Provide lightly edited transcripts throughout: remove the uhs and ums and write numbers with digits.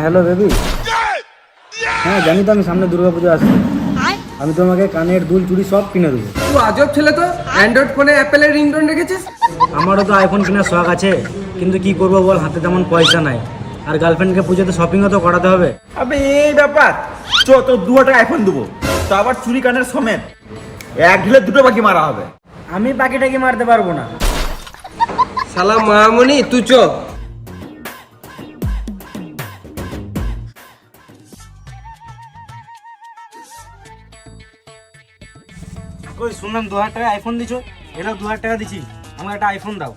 Hello baby. হ্যাঁ জানি তো, আমি সামনে দুর্গাপুজো আসছে, আমি তোমাকে কানের দুল চুড়ি সব কিনে দেবো। তুই আজব ছেলে তো, অ্যান্ড্রয়েড ফোনে অ্যাপেলের রিংটোন রেখেছিস। আমারও তো আইফোন কেনার শখ আছে, কিন্তু কি করবো বল, হাতে তেমন পয়সা নাই, আর গার্লফ্রেন্ডকে পুজোতে শপিংও তো করাতে হবে। আবে এই ব্যাপার, চ তো 2 টাকা আইফোন দেবো, তো আবার চুরি কানের সমেত, এক ঢিলে 2টো পাখি মারা হবে। আমি পাখিটাকে মারতে পারবো না। শালা মামনি তুই চ। ওই শুনলাম 2000 টাকা আইফোন দিছো, এটাও 2000 টাকা দিছি, আমাকে একটা আইফোন দাও।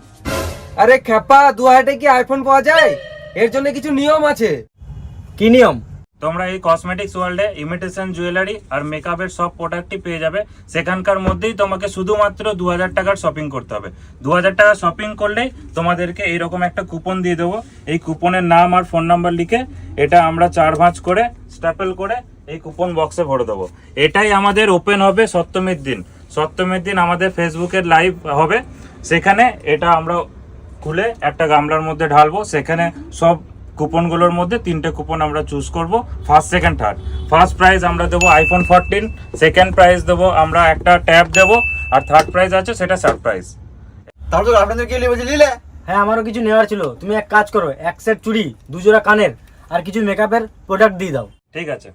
আরে খেপা, 2000 কি আইফোন পাওয়া যায়? এর জন্য কিছু নিয়ম আছে। কি নিয়ম? তোমরা এই কসমেটিক্স ওয়ার্ল্ডে ইমিটেশন জুয়েলারি আর মেকআপের সব প্রোডাক্টই পেয়ে যাবে। সেখানকার মধ্যেই তোমাকে শুধুমাত্র 2000 টাকার শপিং করতে হবে। 2000 টাকা শপিং করলেই তোমাদেরকে এইরকম একটা কুপন দিয়ে দেবো। এই কুপনের নাম আর ফোন নাম্বার লিখে এটা আমরা 4 ভাঁজ করে স্ট্যাপল করে এই কুপন বক্সে ভরে দেবো। এটাই আমাদের ওপেন হবে সপ্তমীর দিন। সপ্তমীর দিন আমাদের ফেসবুকের লাইভ হবে, সেখানে এটা আমরা খুলে একটা গামলার মধ্যে ঢালবো। সেখানে সব কুপনগুলোর মধ্যে 3টে কুপন আমরা চুজ করব, first second third. First prize আমরা দেবো আইফোন 14, সেকেন্ড প্রাইজ দেবো আমরা একটা ট্যাব দেবো, আর থার্ড প্রাইজ আছে সেটা সারপ্রাইজ। তাহলে তো আপনাদের কি লিবে নিলে? হ্যাঁ আমারও কিছু নেওয়ার ছিল, তুমি এক কাজ করো, এক সেট চুড়ি, 2 জোড়া কানের আর কিছু মেকআপের প্রোডাক্ট দিয়ে দাও। ঠিক আছে।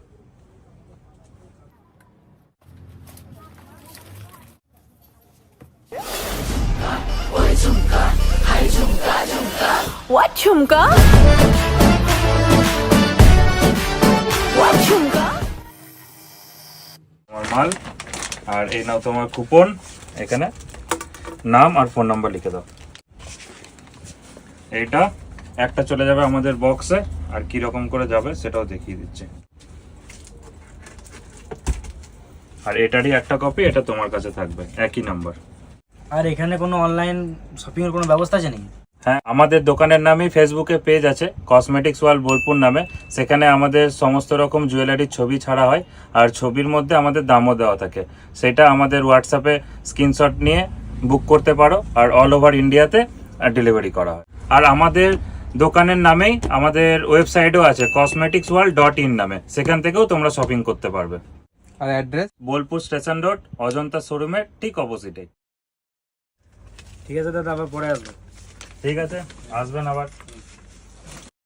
What chumka? What chumka? তোমার মাল, আর এই নাও তোমার কুপন, এখানে নাম আর ফোন নাম্বার লিখে দাও। এইটা একটা চলে যাবে আমাদের বক্সে, আর কি রকম করে যাবে সেটাও দেখিয়ে দিচ্ছি। আর এটারই একটা কপি, এটা তোমার কাছে থাকবে, একই নাম্বার। আর এখানে কোনো অনলাইন শপিং এর কোনো ব্যবস্থা আছে নাকি? হ্যাঁ, আমাদের দোকানের নামেই ফেসবুকে পেজ আছে কসমেটিক্স ওয়ার্ল্ড বোলপুর নামে। সেখানে আমাদের সমস্ত রকম জুয়েলারির ছবি ছাড়া হয়, আর ছবির মধ্যে আমাদের দামও দেওয়া থাকে। সেটা আমাদের হোয়াটসঅ্যাপে স্ক্রিনশট নিয়ে বুক করতে পারো, আর অল ওভার ইন্ডিয়াতে ডেলিভারি করা হয়। আর আমাদের দোকানের নামেই আমাদের ওয়েবসাইটও আছে cosmeticsworld.in নামে, সেখান থেকেও তোমরা শপিং করতে পারবে। আর address? Bolpur station road, Ajanta শোরুমের ঠিক অপোজিটে। ঠিক আছে দাদা, আবার পরে আসবো। ঠিক আছে, আসবেন আবার।